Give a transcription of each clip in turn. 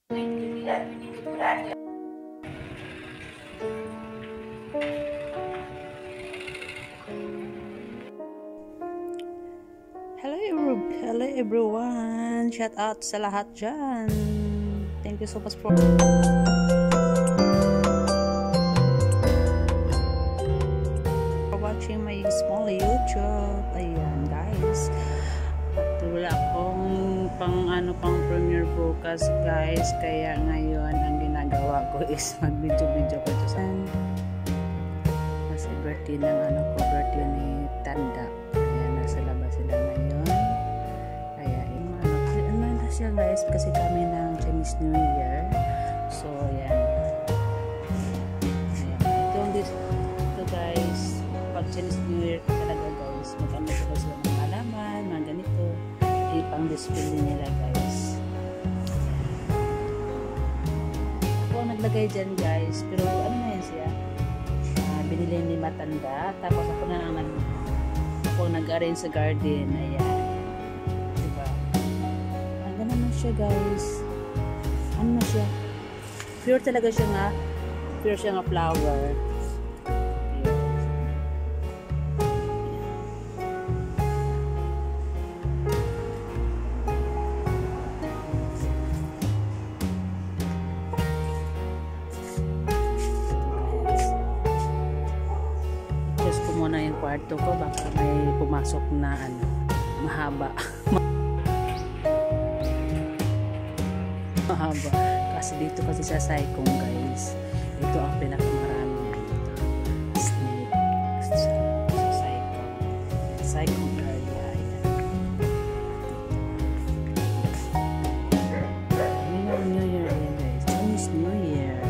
Hello everyone! Shout out sa lahat dyan! Thank you so much for watching my small YouTube. Ayan guys. Wala akong pang premiere bukas guys. Kaya ngayon ang ginagawa ko is mag-video ko ito sa kasi birthday ng birthday ni Tanda. Ayan, nasa labas sila ngayon. Siya guys kasi kami ng Chinese New Year, so ayan, ito guys, pag Chinese New Year talaga guys, magkano sila ng halaman, mga ganito, ipang display nila guys. Ako naglagay dyan guys, pero ano na yan siya, binili ni Matanda, tapos ako nag-arrange sa garden. Ayan, guys, ano na siya, pure talaga siya nga, pure siya nga flower. Just ko muna yung kwarto ko, baka may pumasok na mahaba. Mahaba kasi dito kasi sa Saikong guys, ito ang pinakamarami snake sa Saikong area. New Year guys, Chinese New Year.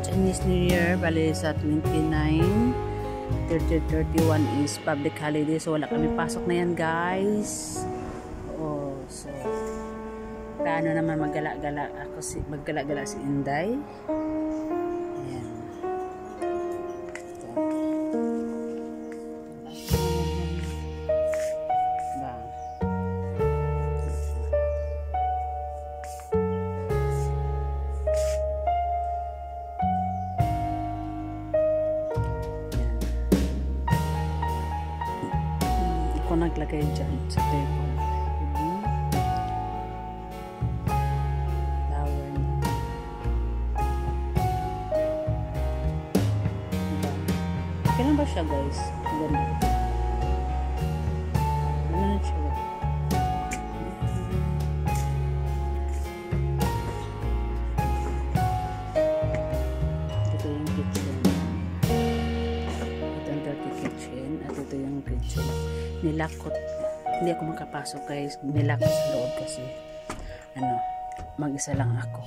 Chinese New Year bali sa 29 31 is public holiday, so wala kami pasok na yan guys. So paano naman maggala-gala si Inday. Ayan. Ako naglagay dyan sa table. Flower na. Kailan ba siya guys? Ganda. Ano na siya? Ito yung kitchen. Ito ang dirty kitchen. At ito yung kitchen. Nilakot, hindi ako makapasok guys, nilakot sa loob kasi mag-isa lang ako.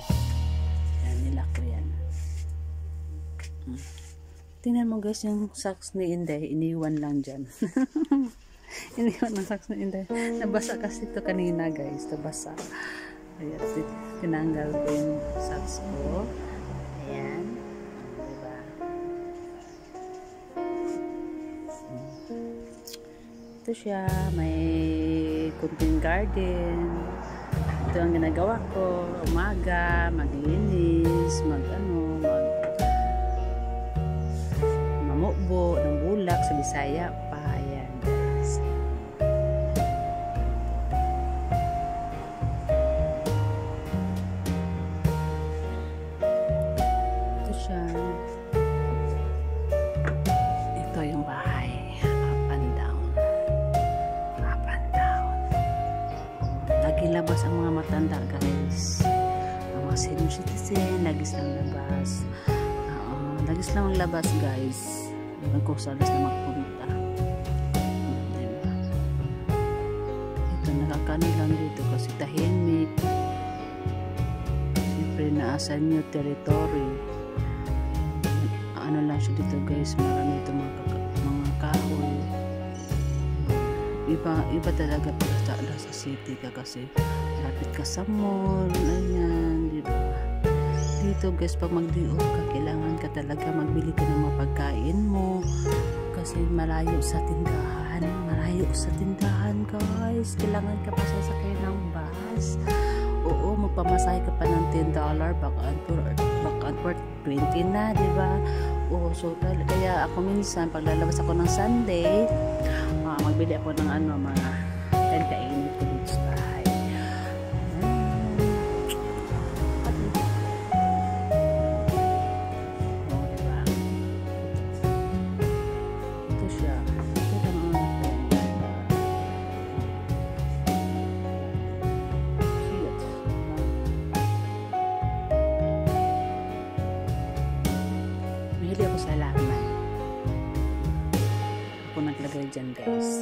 Yan, nilakot yan. Tingnan mo guys yung socks ni Inday, iniwan lang dyan. Iniwan ang socks ni Inday, nabasa kasi ito kanina guys, nabasa. Ayan, tinanggal ko yung socks ko. Ayan, diba? Ito siya, may kunting garden. Ito ang ginagawa ko, umaga, maglinis, mamukbo ng bulak sa Bisaya pa. Ayan guys. Ito siya. Ito yung bahay. Labas ang mga matanda guys, ang mga senior citizen lagi silang labas, lagi silang labas guys, magkusalas na magpunta. Ito nakakano lang dito kasi tahimik, siyempre naasa new territory, ano lang siya dito guys, marami ito mga kahoy. Iba talaga pag sa city ka kasi lapit ka sa mall, ayan, diba? Dito guys, pag mag-diop ka, kailangan ka talaga magbili ka ng mga pagkain mo kasi malayo sa tindahan yan guys. Kailangan ka pa sasakay ng bus. Oo, magpamasahe ka pa ng $10, back and forth 20 na, di ba? Oo, so kaya ako minsan pag lalabas ako ng Sunday, magbili ako ng mga kainin ko dito sa bahay. Diba? Ito siya. Ito lang mahili ako sa laman. Ako naglagay dyan guys.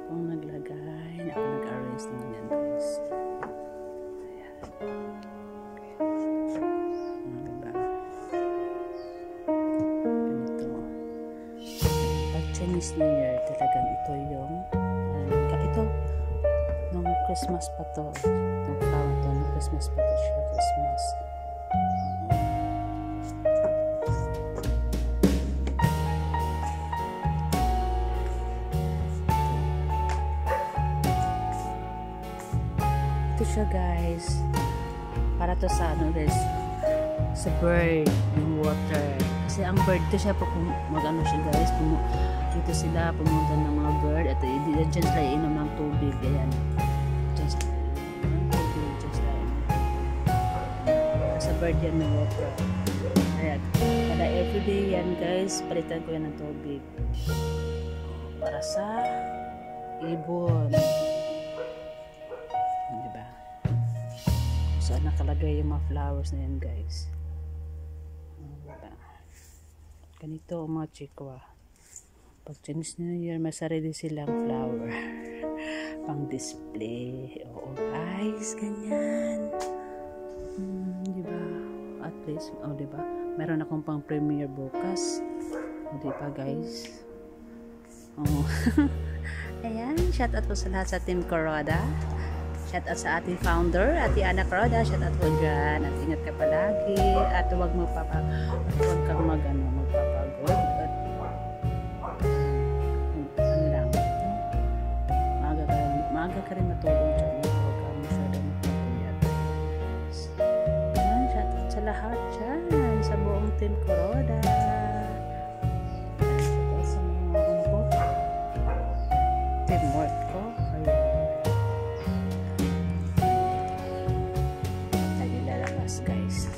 Ako naglagay. Ako nag-arrange naman yan guys. Ayan. Okay. Diba? Ganito. Pag Chinese New Year, talagang ito yung ito nung Christmas pa to. Nung flower to. Nung Christmas pa to siya. Christmas. Ito siya guys, para to sa guys, sa bird, yung water, kasi ang bird to siya mag-ano siya guys, dito sila pumunta ng mga bird, at dyan sila inom ng tubig, ayan, dyan sila inom ng tubig, dyan sila inom. Sa bird yan may water, ayan, kada everyday yan guys, palitan ko yan ng tubig, para sa ibon. Diba? Saan nakalagay yung mga flowers na yan guys. Diba? Ganito ang mga chikwa. Pag Chinese New Year, may sarili silang flower. Pang display. Oo guys, ganyan. Diba? At least, diba? Meron akong pang premiere bukas. Diba guys? Ayan, shout out po sa lahat sa Team Kuroda. Shout out sa ating founder, Ate Ana Kuroda. Shout out po dyan. At ingat ka palagi. At huwag kang magpapagod. At ano lang. Maaga ka rin matulog dyan. Huwag kang masyadong magpapuyat. Ayan, shout out sa lahat dyan. Sa buong Team Kuroda. Teamwork ko. Tayo lalabas guys.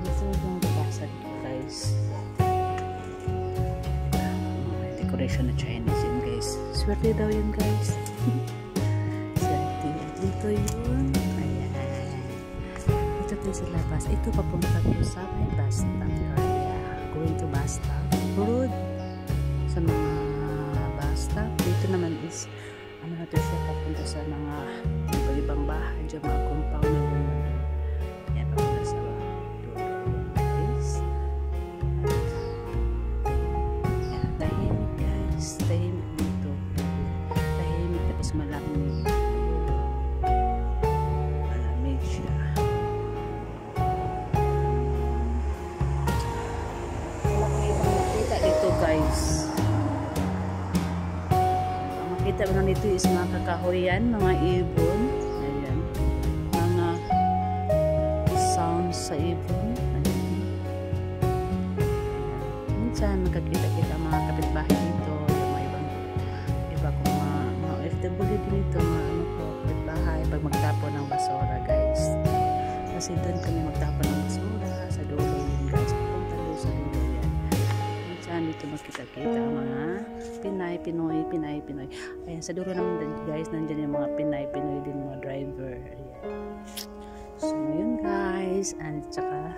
Dito yung basag guys. Decoration na Chinese yun guys. Swerte daw yun guys. Swerte. Dito yun. Ayan. Dito tayo sa labas. Ito papunta ko sa may Basta area. Going to Basta Road. Sa mga Basta. Dito naman is ano na ito siya, papunta sa mga ibang bahay dyan, mga compound na yun. Yan, papunta sa dulo guys. Yan, tahimik guys. Tahimik dito. Tahimik tapos malamig. Malamig siya. Makita dito guys. Kita mo nito is mga kakahoyan, mga ibon. Ayan. Mga sounds sa ibon. Ayan. Minsan nakakita-kita mga kapitbahay dito. Yung mga iba kong mga OFW dito, mga kapitbahay pag magtapon ng basura guys. Kasi doon kami magtapon ng basura sa dulo yun guys. Pupunta doon sa dulo yan. Minsan dito magkita-kita mga Pinoy. Ayan, sa dulo naman guys, nandyan yung mga Pinoy din, mga driver. Ayan. So, yun guys. And saka,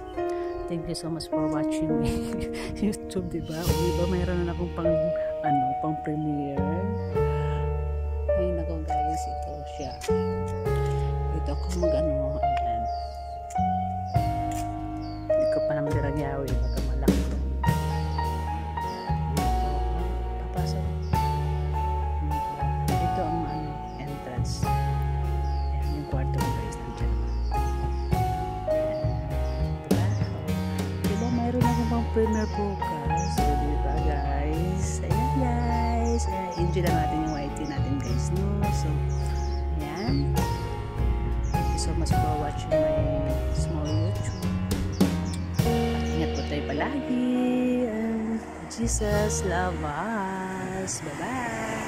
thank you so much for watching me. YouTube, diba? O diba, mayroon na akong pang premiere. Ayun ako guys, ito siya. Ito ako ayan. Hindi ko pa naman diragyawi, baka malaki. Premiere bukas. So, diba guys? Ayan guys. Enjoy lang natin. Jesus love us. Bye-bye.